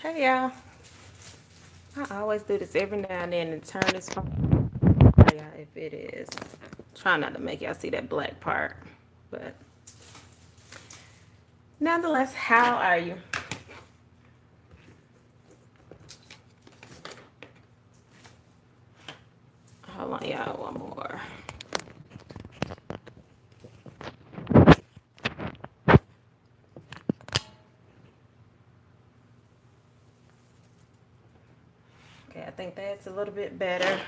Hey y'all, I always do this every now and then and turn this phone. Yeah, if it is. Try not to make y'all see that black part. But nonetheless, how are you? Hold on, y'all, one more. Okay, I think that's a little bit better.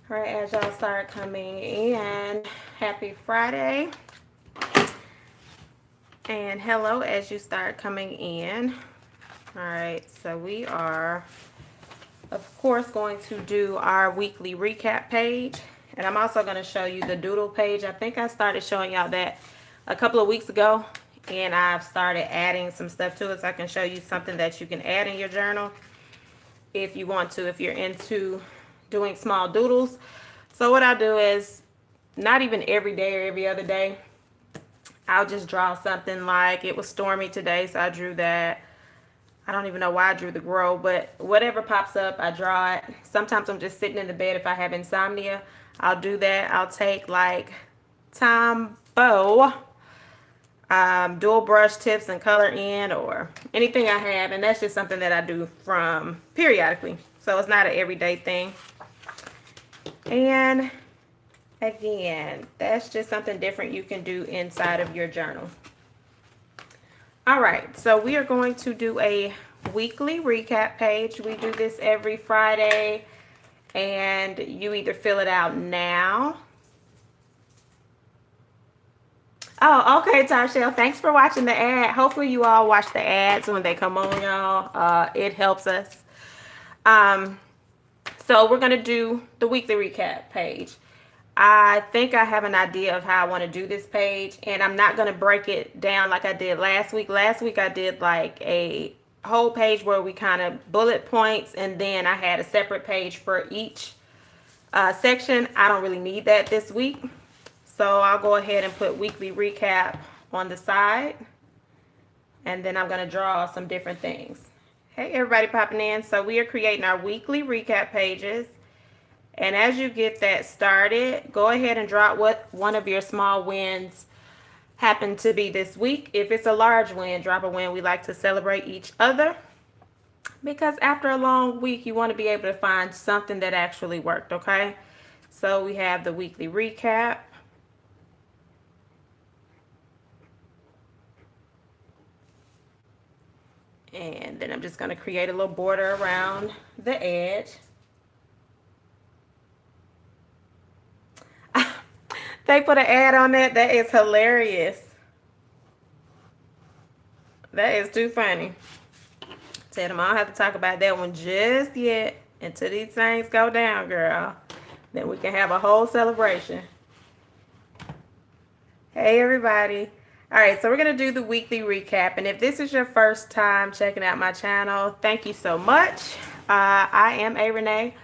All right, as y'all start coming in, happy Friday. And hello as you start coming in. All right, so we are, of course, going to do our weekly recap page. And I'm also going to show you the doodle page. I think I started showing y'all that a couple of weeks ago. And I've started adding some stuff to it so I can show you something that you can add in your journal if you want to, if you're into doing small doodles. So what I'll do is, not even every day or every other day, I'll just draw something like it was stormy today, so I drew that. I don't even know why I drew the grove, but whatever pops up, I draw it. Sometimes I'm just sitting in the bed if I have insomnia. I'll do that. I'll take like Tombow dual brush tips and color in or anything I have, and that's just something that I do from periodically. So it's not an everyday thing. And again, that's just something different you can do inside of your journal. All right, so we are going to do a weekly recap page. We do this every Friday, and you either fill it out now. Oh, okay, Tarshell. Thanks for watching the ad. Hopefully you all watch the ads when they come on, y'all. It helps us. So we're going to do the weekly recap page. I think I have an idea of how I want to do this page, and I'm not going to break it down like I did last week. Last week I did like a whole page where we kind of bullet points, and then I had a separate page for each section. I don't really need that this week, so I'll go ahead and put weekly recap on the side, and then I'm going to draw some different things. Hey everybody popping in. So we are creating our weekly recap pages. And as you get that started, go ahead and drop what one of your small wins happen to be this week. If it's a large win, drop a win. We like to celebrate each other because after a long week, you want to be able to find something that actually worked, okay? So we have the weekly recap. And then I'm just going to create a little border around the edge. They put an ad on that. That is hilarious. That is too funny. Tell them I don't have to talk about that one just yet until these things go down, girl. Then we can have a whole celebration. Hey, everybody. All right, so we're going to do the weekly recap. And if this is your first time checking out my channel, thank you so much. I am Renee.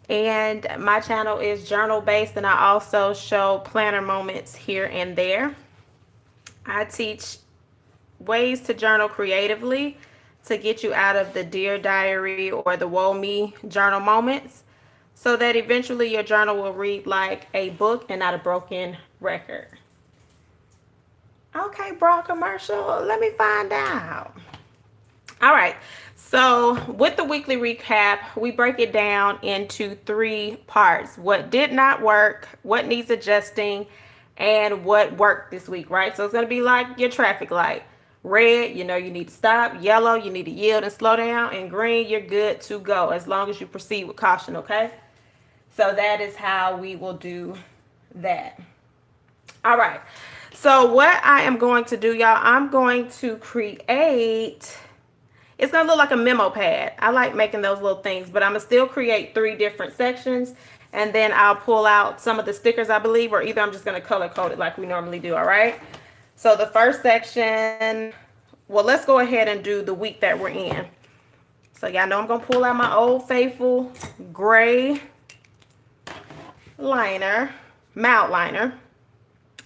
And my channel is journal based, and I also show planner moments here and there. I teach ways to journal creatively to get you out of the Dear Diary or the Woe Me journal moments so that eventually your journal will read like a book and not a broken record. Okay, broad commercial. Let me find out. All right. So with the weekly recap, we break it down into 3 parts. What did not work, what needs adjusting, and what worked this week, right? So it's going to be like your traffic light. Red, you know you need to stop. Yellow, you need to yield and slow down. And green, you're good to go as long as you proceed with caution, okay? So that is how we will do that. All right. So what I am going to do, y'all, I'm going to create... It's going to look like a memo pad. I like making those little things, but I'm going to still create 3 different sections, and then I'll pull out some of the stickers, I believe, or either I'm just going to color code it like we normally do, all right? So the first section, well, let's go ahead and do the week that we're in. So y'all know I'm going to pull out my old faithful gray liner, mild liner.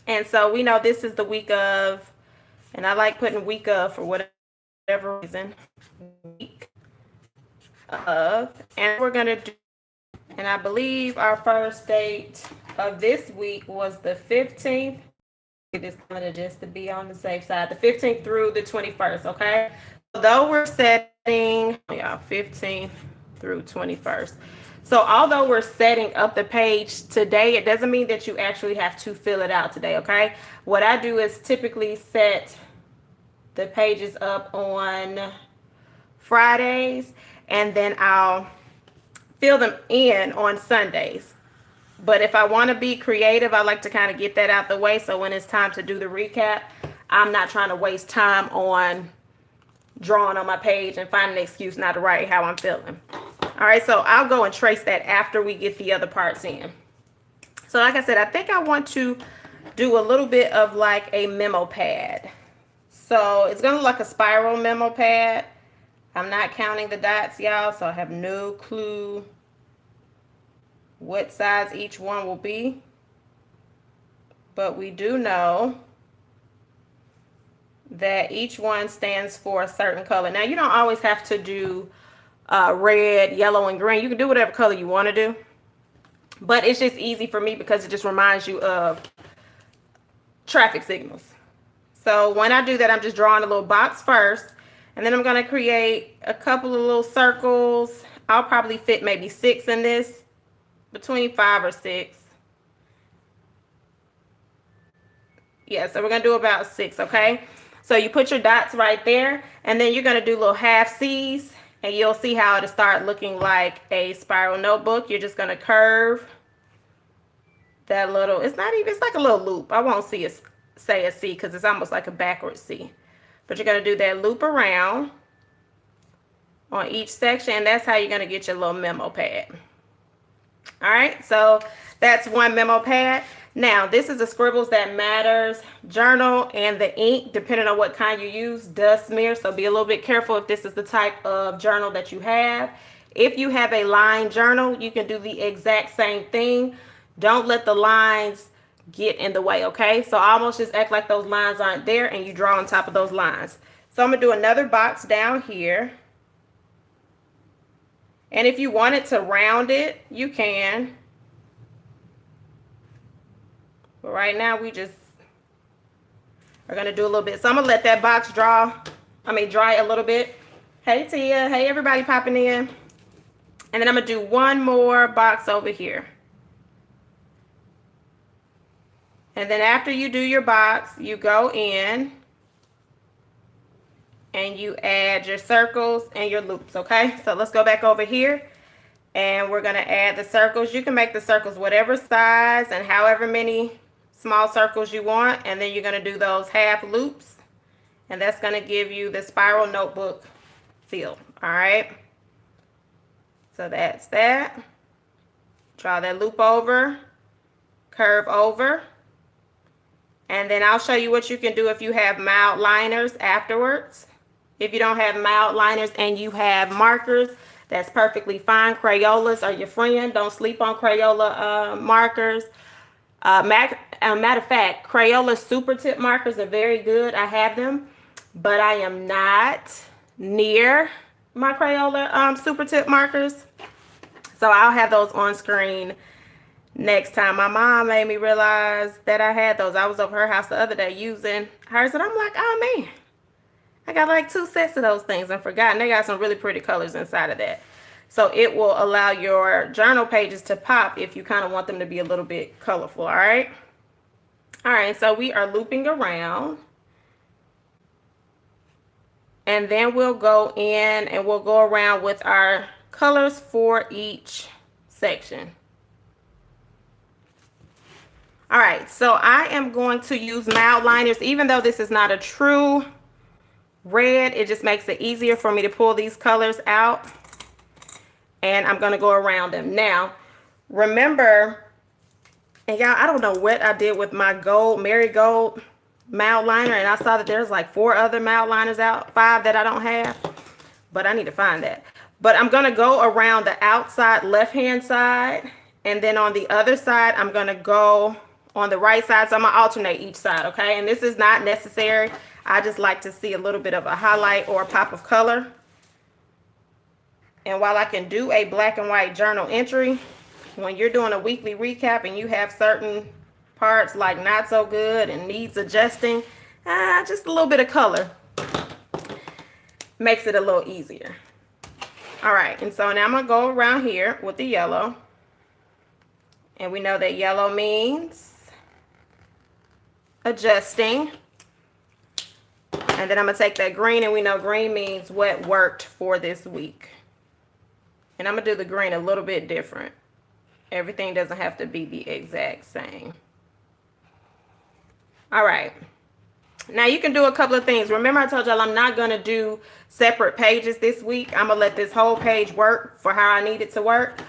And so we know this is the week of, and I like putting week of for whatever reason, week And we're going to do, and I believe our first date of this week was the 15th. This calendar just to be on the safe side, the 15th through the 21st, okay? Although we're setting, yeah, 15th through 21st. So although we're setting up the page today, it doesn't mean that you actually have to fill it out today, okay? What I do is typically set the pages up on Fridays, and then I'll fill them in on Sundays. But if I want to be creative, I like to kind of get that out the way. So when it's time to do the recap, I'm not trying to waste time on drawing on my page and finding an excuse not to write how I'm feeling. All right, so I'll go and trace that after we get the other parts in. So like I said, I think I want to do a little bit of like a memo pad. So it's going to look like a spiral memo pad. I'm not counting the dots, y'all, so I have no clue what size each one will be. But we do know that each one stands for a certain color. Now, you don't always have to do red, yellow, and green. You can do whatever color you want to do. But it's just easy for me because it just reminds you of traffic signals. So when I do that, I'm just drawing a little box first. And then I'm going to create a couple of little circles. I'll probably fit maybe 6 in this, between 5 or 6. Yeah, so we're going to do about 6, okay? So you put your dots right there, and then you're going to do little half C's, and you'll see how it'll start looking like a spiral notebook. You're just going to curve that little, it's like a little loop. I won't say a C because it's almost like a backward C. But you're going to do that loop around on each section, and that's how you're going to get your little memo pad. All right, so that's one memo pad. Now, this is a Scribbles That Matters journal, and the ink, depending on what kind you use, does smear. So be a little bit careful if this is the type of journal that you have. If you have a line journal, you can do the exact same thing. Don't let the lines get in the way, okay? So almost just act like those lines aren't there, and you draw on top of those lines. So I'm going to do another box down here. And if you wanted to round it, you can. But right now we just are going to do a little bit. So I'm going to let that box dry a little bit. Hey, Tia. Hey, everybody popping in. And then I'm going to do one more box over here. And then after you do your box, you go in and you add your circles and your loops, okay? So let's go back over here, and we're going to add the circles. You can make the circles whatever size and however many small circles you want, and then you're going to do those half loops, and that's going to give you the spiral notebook feel. All right, so that's that. Draw that loop over, curve over, and then I'll show you what you can do if you have mild liners afterwards. If you don't have mild liners and you have markers, that's perfectly fine. Crayolas are your friend. Don't sleep on Crayola markers. Matter of fact, Crayola super tip markers are very good. I have them, but I am not near my Crayola super tip markers. So I'll have those on screen next time. My mom made me realize that I had those. I was over her house the other day using hers, and I'm like, oh man, I got like 2 sets of those things and forgotten. They got some really pretty colors inside of that. So it will allow your journal pages to pop if you kind of want them to be a little bit colorful, all right? All right, so we are looping around. And then we'll go in and we'll go around with our colors for each section. All right, so I am going to use mild liners. Even though this is not a true red, it just makes it easier for me to pull these colors out. And I'm going to go around them. Now, remember, and y'all, I don't know what I did with my marigold mild liner, and I saw that there's like 4 other mild liners out, 5 that I don't have, but I need to find that. But I'm going to go around the outside left-hand side, and then on the other side, I'm going to go on the right side. So I'm going to alternate each side, okay? And this is not necessary. I just like to see a little bit of a highlight or a pop of color. And while I can do a black and white journal entry, when you're doing a weekly recap and you have certain parts like not so good and needs adjusting, just a little bit of color makes it a little easier. All right, and so now I'm gonna go around here with the yellow. And we know that yellow means adjusting. And then I'm gonna take that green, and we know green means what worked for this week. And I'm gonna do the green a little bit different. Everything doesn't have to be the exact same. All right. Now you can do a couple of things. Remember I told y'all I'm not gonna do separate pages this week. I'm gonna let this whole page work for how I need it to work.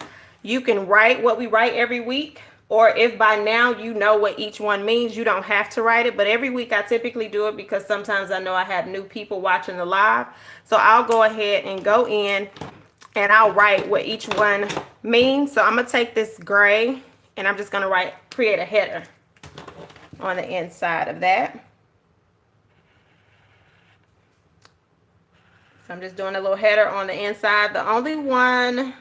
You can write what we write every week, or if by now you know what each one means, you don't have to write it. But every week I typically do it because sometimes I know I have new people watching the live. So I'll go ahead and go in and I'll write what each one means. So I'm gonna take this gray and I'm just gonna create a header on the inside of that. So I'm just doing a little header on the inside. The only one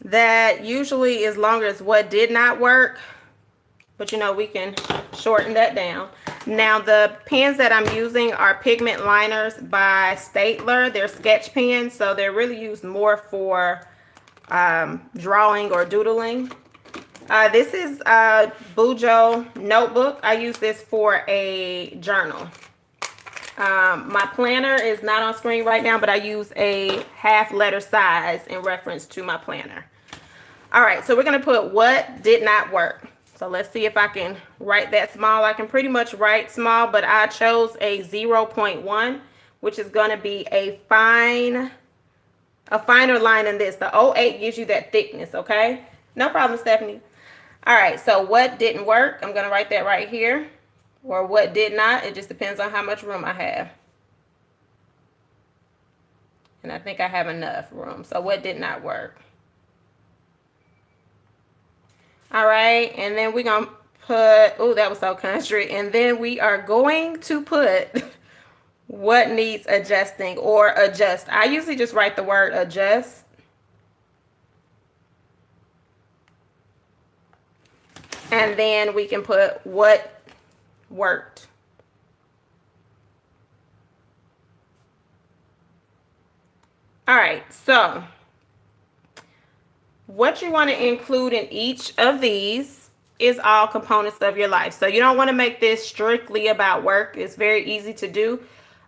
that usually is longer is what did not work, but you know, we can shorten that down. Now the pens that I'm using are pigment liners by Staedtler. They're sketch pens, so they're really used more for drawing or doodling. This is a Bujo notebook. I use this for a journal. My planner is not on screen right now, but I use a half letter size in reference to my planner. All right, so we're gonna put what did not work. So let's see if I can write that small. I can pretty much write small, but I chose a 0.1, which is gonna be a finer line than this. The 0.8 gives you that thickness, okay? No problem, Stephanie. All right, so what didn't work? I'm gonna write that right here. Or what did not, it just depends on how much room I have. And I think I have enough room. So what did not work? All right, and then we're gonna put, oh, that was so country. And then we are going to put what needs adjusting or adjust. I usually just write the word adjust. And then we can put what worked. All right, so what you want to include in each of these is all components of your life. So you don't want to make this strictly about work. It's very easy to do.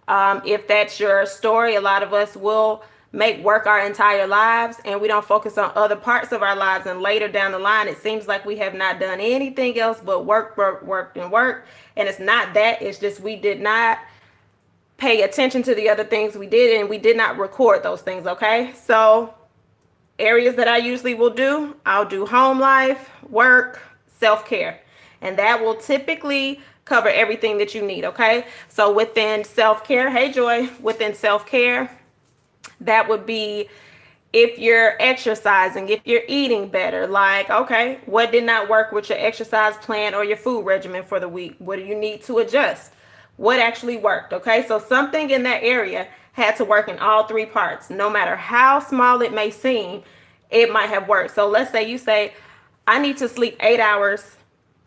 If that's your story, a lot of us will make work our entire lives and we don't focus on other parts of our lives, and later down the line it seems like we have not done anything else but work. And it's not that, it's just we did not pay attention to the other things we did and we did not record those things. Okay, so areas that I usually will do, I'll do home life, work, self-care, and that will typically cover everything that you need. Okay, so within self-care, hey Joy, within self-care, that would be if you're exercising, if you're eating better, like, okay, what did not work with your exercise plan or your food regimen for the week? What do you need to adjust? What actually worked? Okay, so something in that area had to work in all three parts. No matter how small it may seem, it might have worked. So let's say you say, I need to sleep 8 hours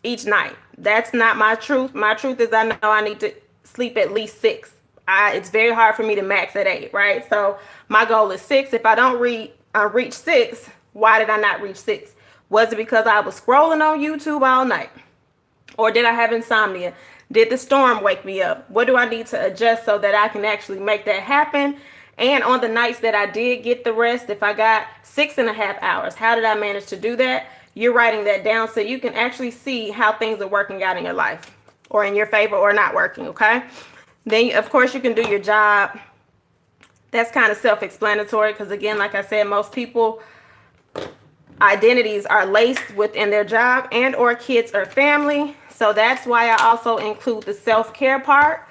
each night. That's not my truth. My truth is I know I need to sleep at least 6. It's very hard for me to max at 8, right? So my goal is 6. If I don't reach 6, why did I not reach 6? Was it because I was scrolling on YouTube all night? Or did I have insomnia? Did the storm wake me up? What do I need to adjust so that I can actually make that happen? And on the nights that I did get the rest, if I got 6.5 hours, how did I manage to do that? You're writing that down so you can actually see how things are working out in your life or in your favor or not working, okay? Then, of course, you can do your job. That's kind of self-explanatory because, again, like I said, most people identities are laced within their job and or kids or family. So that's why I also include the self-care part,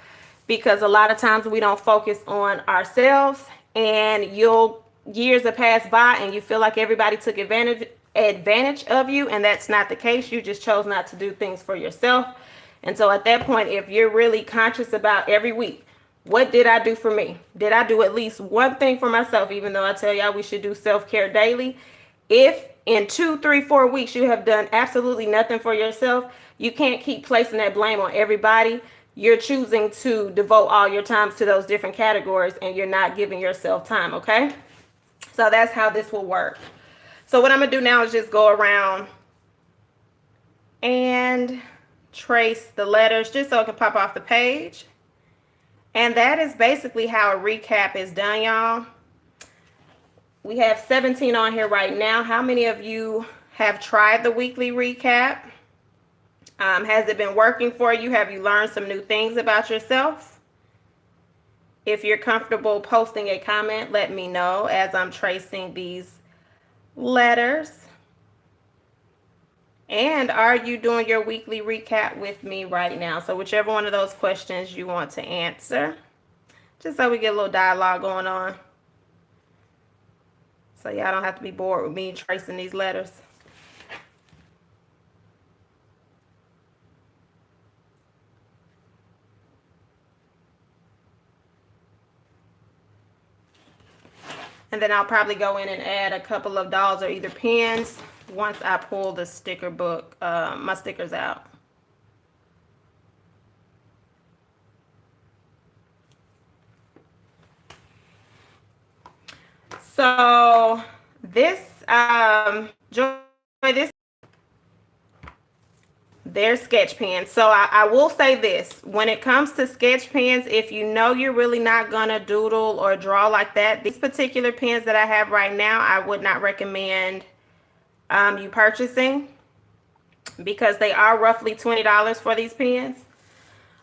because a lot of times we don't focus on ourselves, and years have passed by and you feel like everybody took advantage of you, and that's not the case. You just chose not to do things for yourself. And so at that point, if you're really conscious about every week, What did I do for me? Did I do at least one thing for myself? Even though I tell y'all we should do self-care daily. If in 2, 3, 4 weeks you have done absolutely nothing for yourself, you can't keep placing that blame on everybody. You're choosing to devote all your time to those different categories and you're not giving yourself time, okay? So that's how this will work. So what I'm going to do now is just go around and trace the letters just so it can pop off the page. And that is basically how a recap is done, y'all. We have 17 on here right now. How many of you have tried the weekly recap? Has it been working for you? Have you learned some new things about yourself? If you're comfortable posting a comment, let me know as I'm tracing these letters. And are you doing your weekly recap with me right now? So whichever one of those questions you want to answer, just so we get a little dialogue going on. So y'all don't have to be bored with me tracing these letters. And then I'll probably go in and add a couple of dollars or either pens once I pull the sticker book, my stickers out. So this, Joy, this, they're sketch pens. So I will say this, when it comes to sketch pens, if you know you're really not gonna doodle or draw like that, these particular pens that I have right now, I would not recommend you purchasing because they are roughly $20 for these pens.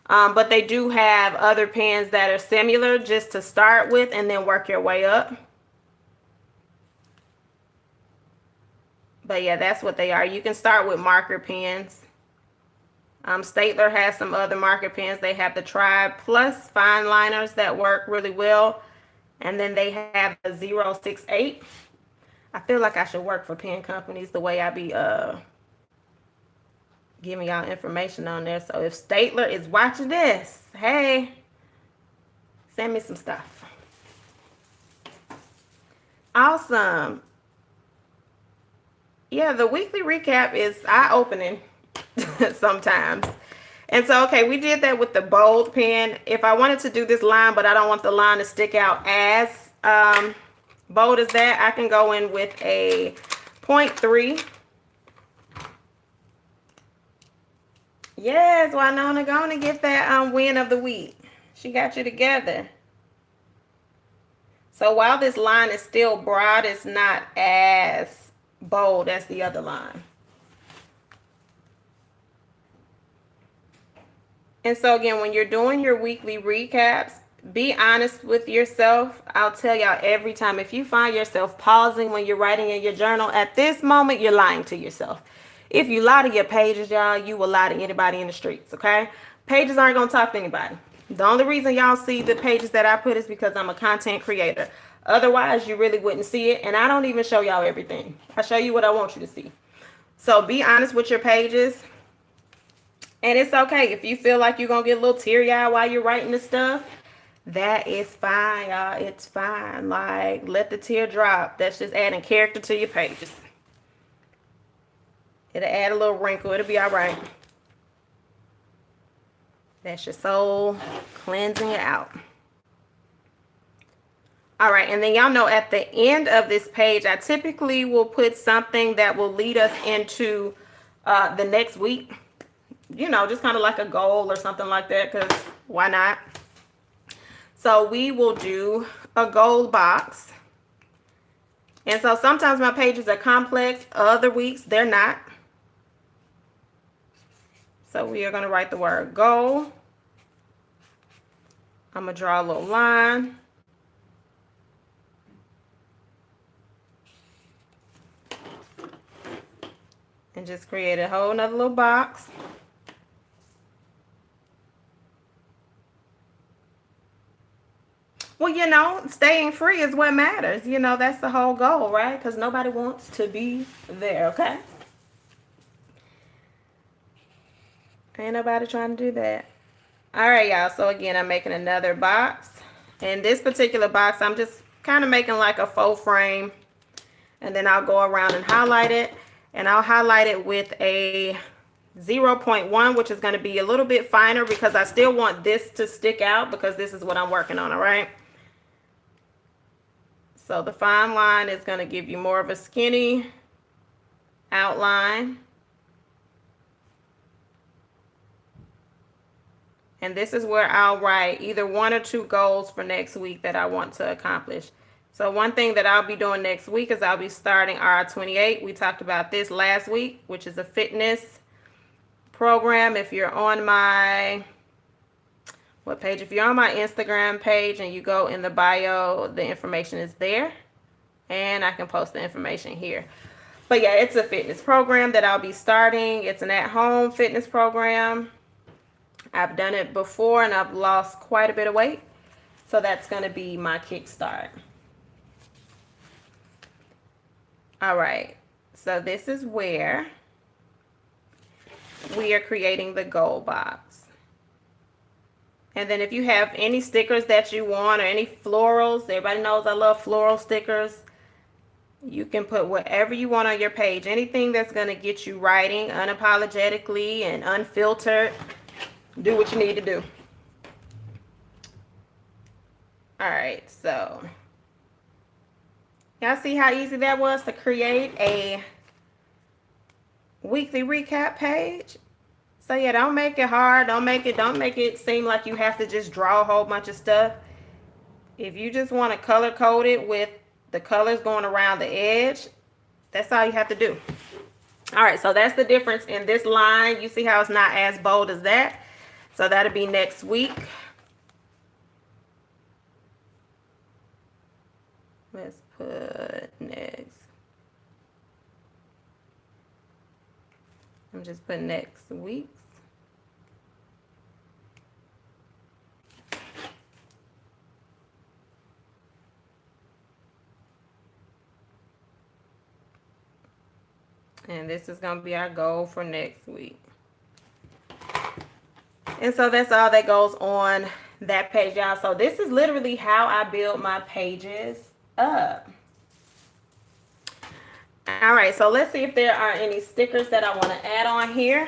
But they do have other pens that are similar just to start with and then work your way up. But yeah, that's what they are. You can start with marker pens. Staedtler has some other marker pens. They have the Tribe Plus fine liners that work really well. And then they have the 068. I feel like I should work for pen companies the way I be giving y'all information on there. So if Staedtler is watching this, hey, send me some stuff. Awesome. Yeah, the weekly recap is eye-opening sometimes. And so, okay, we did that with the bold pen. If I wanted to do this line, but I don't want the line to stick out as bold as that, I can go in with a 0.3. Yes, Winona, go on and get that win of the week. She got you together. So while this line is still broad, it's not as bold as the other line. And so again, when you're doing your weekly recaps, be honest with yourself. I'll tell y'all every time, if you find yourself pausing when you're writing in your journal, at this moment, you're lying to yourself. If you lie to your pages, y'all, you will lie to anybody in the streets, okay? Pages aren't going to talk to anybody. The only reason y'all see the pages that I put is because I'm a content creator. Otherwise, you really wouldn't see it. And I don't even show y'all everything. I show you what I want you to see. So be honest with your pages. And it's okay if you feel like you're going to get a little teary-eyed while you're writing this stuff. That is fine, y'all. It's fine. Like, let the tear drop. That's just adding character to your pages. It'll add a little wrinkle. It'll be all right. That's your soul cleansing it out. All right, and then y'all know at the end of this page, I typically will put something that will lead us into the next week. You know, just kind of like a goal or something like that, because why not? So we will do a goal box. And so sometimes my pages are complex. Other weeks, they're not. So we are going to write the word goal. I'm going to draw a little line. And just create a whole nother little box. Well, you know, staying free is what matters. You know, that's the whole goal, right? Because nobody wants to be there, okay? Ain't nobody trying to do that. All right, y'all. So again, I'm making another box. In this particular box, I'm just kind of making like a faux frame. And then I'll go around and highlight it. And I'll highlight it with a 0.1, which is going to be a little bit finer because I still want this to stick out because this is what I'm working on, all right? So the fine line is going to give you more of a skinny outline. And this is where I'll write either 1 or 2 goals for next week that I want to accomplish. So one thing that I'll be doing next week is I'll be starting R28. We talked about this last week, which is a fitness program. If you're on my, what page? If you're on my Instagram page and you go in the bio, the information is there. And I can post the information here. But yeah, it's a fitness program that I'll be starting. It's an at-home fitness program. I've done it before and I've lost quite a bit of weight. So that's going to be my kickstart. All right. So this is where we are creating the goal box. And then if you have any stickers that you want or any florals, everybody knows I love floral stickers. You can put whatever you want on your page. Anything that's going to get you writing unapologetically and unfiltered. Do what you need to do. All right, so y'all see how easy that was to create a weekly recap page? So yeah, don't make it hard. Don't make it seem like you have to just draw a whole bunch of stuff. If you just want to color code it with the colors going around the edge, that's all you have to do. All right, so that's the difference in this line. You see how it's not as bold as that? So that'll be next week. Let's put next. I'm just putting next week's. And this is going to be our goal for next week. And so that's all that goes on that page, y'all. So this is literally how I build my pages up. All right, so let's see if there are any stickers that I want to add on here.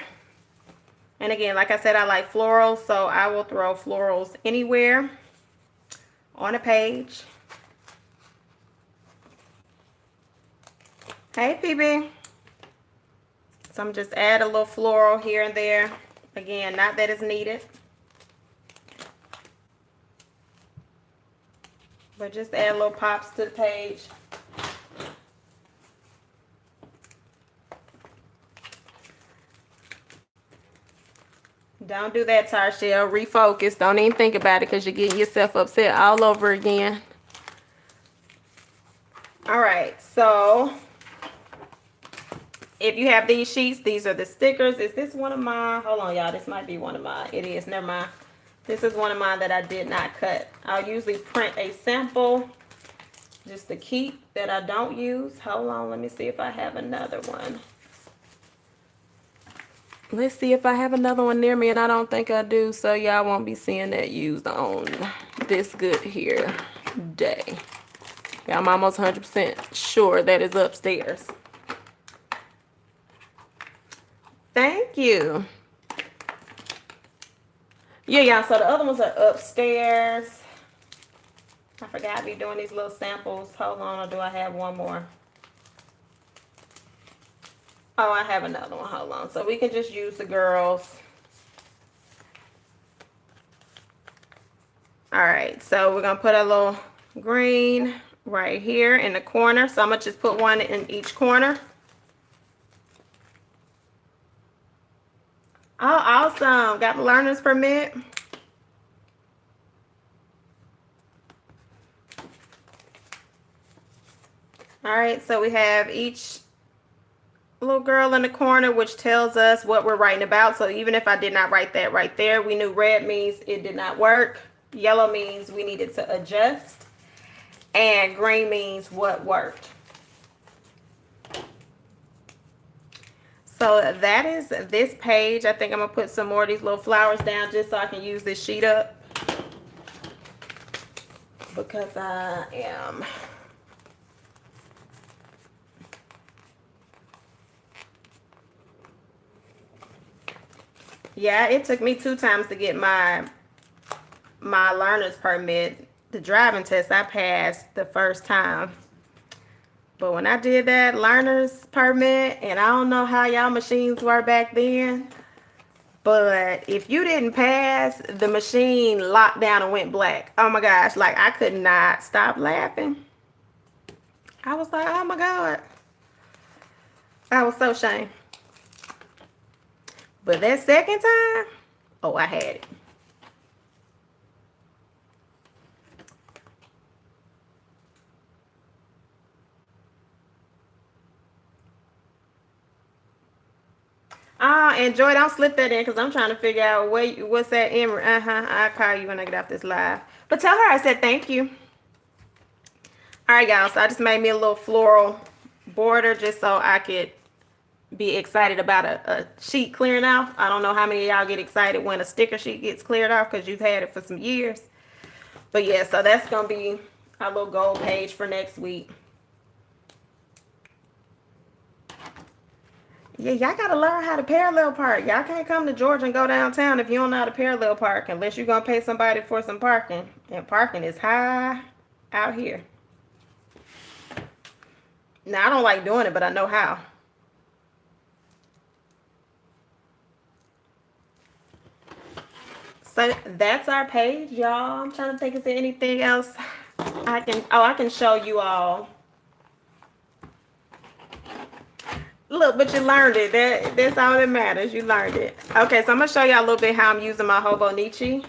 And again, like I said, I like florals, so I will throw florals anywhere on a page. Hey, PB. So I'm just add a little floral here and there. Again, not that it's needed, but just add little pops to the page. Don't do that, Tarshell. Refocus. Don't even think about it because you're getting yourself upset all over again. All right, so if you have these sheets, these are the stickers. Is this one of mine? Hold on, y'all. This might be one of mine. It is. Never mind. This is one of mine that I did not cut. I'll usually print a sample just to keep that I don't use. Hold on. Let me see if I have another one. Let's see if I have another one near me, and I don't think I do. So y'all won't be seeing that used on this good here day. Yeah, I'm almost 100% sure that is upstairs. Thank you. Yeah, y'all. So the other ones are upstairs. I forgot to be doing these little samples. Hold on, or do I have one more? Oh, I have another one. Hold on. So we can just use the girls. All right. So we're going to put a little green right here in the corner. So I'm going to just put one in each corner. Oh, awesome. Got the learner's permit. All right, so we have each little girl in the corner, which tells us what we're writing about. So even if I did not write that right there, we knew red means it did not work. Yellow means we needed to adjust. And green means what worked. So that is this page. I think I'm gonna put some more of these little flowers down just so I can use this sheet up, because I am yeah, it took me 2 times to get my learner's permit. The driving test I passed the first time. But when I did that learner's permit, and I don't know how y'all machines were back then, but if you didn't pass, the machine locked down and went black. Oh my gosh, like I could not stop laughing. I was like, oh my God. I was so ashamed. But that second time, oh, I had it. And Joy, don't slip that in because I'm trying to figure out what's that in. I'll call you when I get off this live. But tell her I said thank you. All right, y'all. So I just made me a little floral border just so I could be excited about a sheet clearing off. I don't know how many of y'all get excited when a sticker sheet gets cleared off because you've had it for some years. But yeah, so that's going to be our little goal page for next week. Yeah, y'all got to learn how to parallel park. Y'all can't come to Georgia and go downtown if you don't know how to parallel park unless you're going to pay somebody for some parking. And parking is high out here. Now, I don't like doing it, but I know how. So that's our page, y'all. I'm trying to think, is there anything else I can show you all. Look, but you learned it. That's all that matters. You learned it. Okay, so I'm going to show y'all a little bit how I'm using my Hobonichi.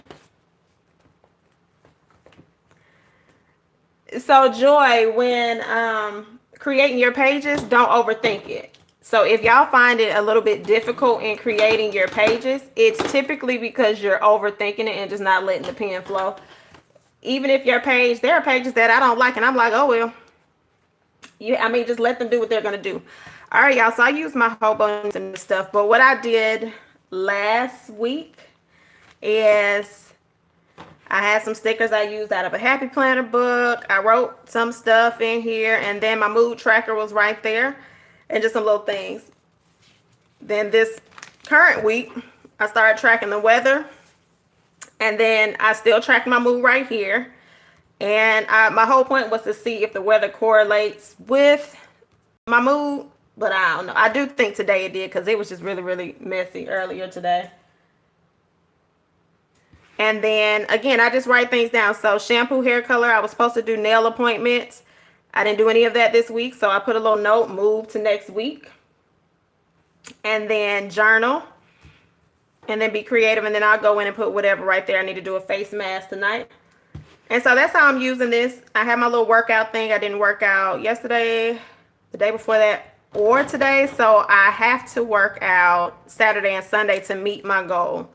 So, Joy, when creating your pages, don't overthink it. So if y'all find it a little bit difficult in creating your pages, it's typically because you're overthinking it and just not letting the pen flow. Even if your page, there are pages that I don't like, and I'm like, oh, well. Just let them do what they're going to do. All right, y'all. So I use my Hobonichi and stuff. But what I did last week is I had some stickers I used out of a Happy Planner book. I wrote some stuff in here. And then my mood tracker was right there. And just some little things. Then this current week, I started tracking the weather. And then I still track my mood right here. And my whole point was to see if the weather correlates with my mood. But I don't know. I do think today it did because it was just really, really messy earlier today. And then, again, I just write things down. So shampoo, hair color. I was supposed to do nail appointments. I didn't do any of that this week. So I put a little note, move to next week. And then journal. And then be creative. And then I'll go in and put whatever right there. I need to do a face mask tonight. And so that's how I'm using this. I have my little workout thing. I didn't work out yesterday, the day before that, or today. So I have to work out Saturday and Sunday to meet my goal.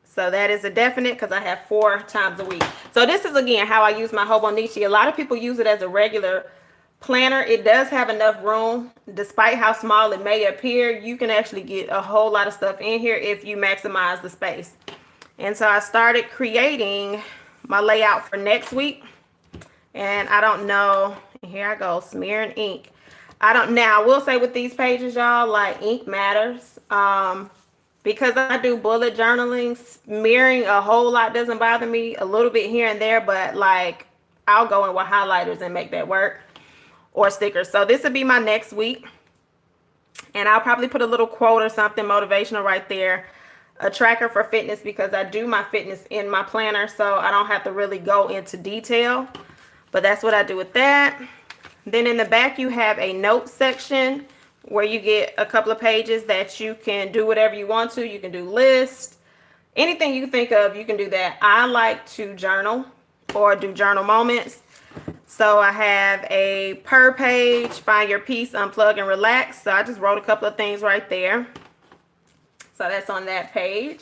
So that is a definite because I have 4 times a week. So this is, again, how I use my Hobonichi. A lot of people use it as a regular planner. It does have enough room. Despite how small it may appear, you can actually get a whole lot of stuff in here if you maximize the space. And so I started creating my layout for next week. And I don't know. Here I go, smearing ink. Now, I will say with these pages, y'all, like, ink matters. Because I do bullet journaling, smearing a whole lot doesn't bother me. A little bit here and there, but like I'll go in with highlighters and make that work, or stickers. So this will be my next week. And I'll probably put a little quote or something motivational right there. A tracker for fitness because I do my fitness in my planner, so I don't have to really go into detail. But that's what I do with that. Then in the back you have a note section where you get a couple of pages that you can do whatever you want to. You can do lists, anything you can think of, you can do that. I like to journal or do journal moments. So I have a per page, find your peace, unplug and relax. So I just wrote a couple of things right there. So that's on that page.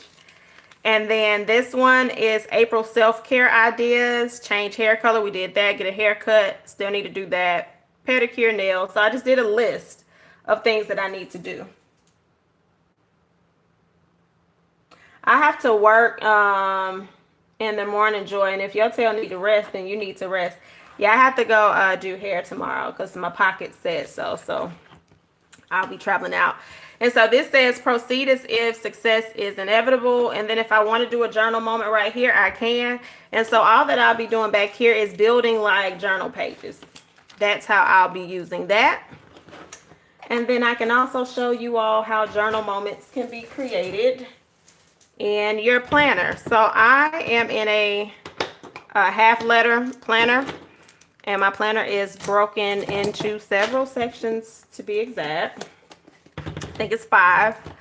And then this one is April self-care ideas, change hair color. We did that, get a haircut, still need to do that, pedicure, nails. So I just did a list of things that I need to do. I have to work in the morning, Joy, and if your tail need to rest, then you need to rest. Yeah, I have to go do hair tomorrow because my pocket said so. So I'll be traveling out. And so this says proceed as if success is inevitable. And then if I want to do a journal moment right here, I can. And so all that I'll be doing back here is building like journal pages. That's how I'll be using that. And then I can also show you all how journal moments can be created in your planner. So I am in a half letter planner, and my planner is broken into several sections to be exact. I think it's 5. So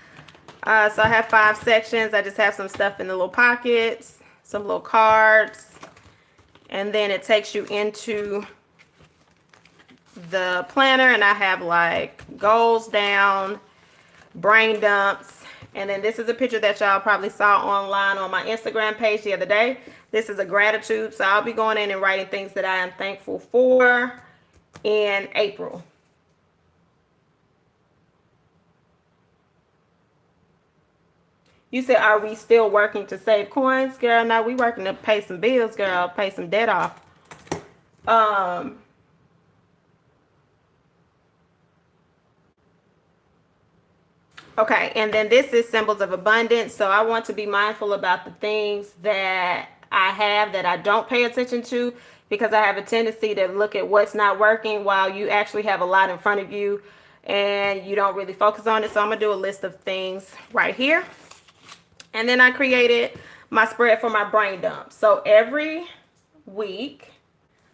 I have 5 sections. I just have some stuff in the little pockets, some little cards, and then it takes you into the planner, and I have like goals down, brain dumps, and then this is a picture that y'all probably saw online on my Instagram page the other day. This is a gratitude, so I'll be going in and writing things that I am thankful for in April. You said, are we still working to save coins? Girl, no, we working to pay some bills, girl, pay some debt off. Okay, and then this is symbols of abundance. So I want to be mindful about the things that I have that I don't pay attention to, because I have a tendency to look at what's not working while you actually have a lot in front of you and you don't really focus on it. So I'm going to do a list of things right here. And then I created my spread for my brain dump. So every week,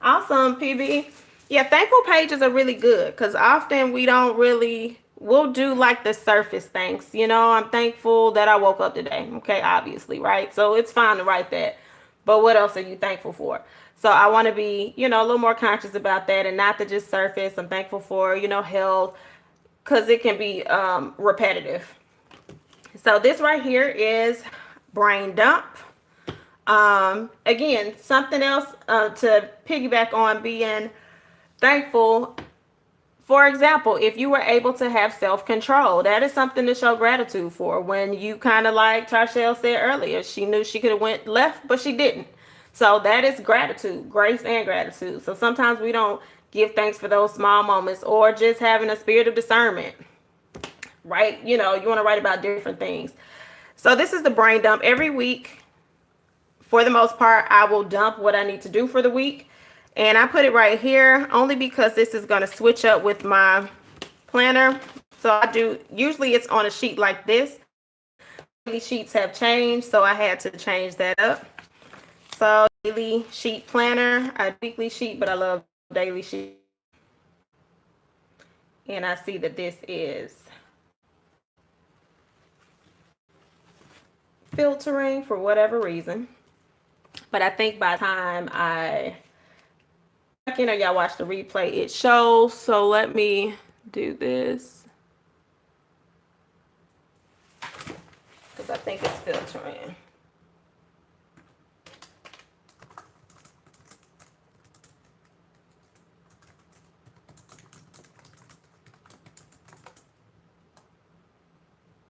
awesome, PB. Yeah, thankful pages are really good because often we don't really, we'll do like the surface thanks. You know, I'm thankful that I woke up today. Okay, obviously, right? So it's fine to write that. But what else are you thankful for? So I want to be, you know, a little more conscious about that and not to just surface. I'm thankful for, you know, health, because it can be repetitive. So this right here is brain dump. Again, something else to piggyback on being thankful. For example, if you were able to have self-control, that is something to show gratitude for. When you kind of like Tarshelle said earlier, she knew she could have went left, but she didn't. So that is gratitude, grace and gratitude. So sometimes we don't give thanks for those small moments, or just having a spirit of discernment, right? You know, you want to write about different things. So this is the brain dump. Every week, for the most part, I will dump what I need to do for the week. And I put it right here only because this is going to switch up with my planner. So I do, usually it's on a sheet like this. Daily sheets have changed, so I had to change that up. So daily sheet planner, a weekly sheet, but I love daily sheet. And I see that this is filtering for whatever reason. But I think by the time I, you know, y'all watch the replay, it shows. So let me do this, because I think it's filtering.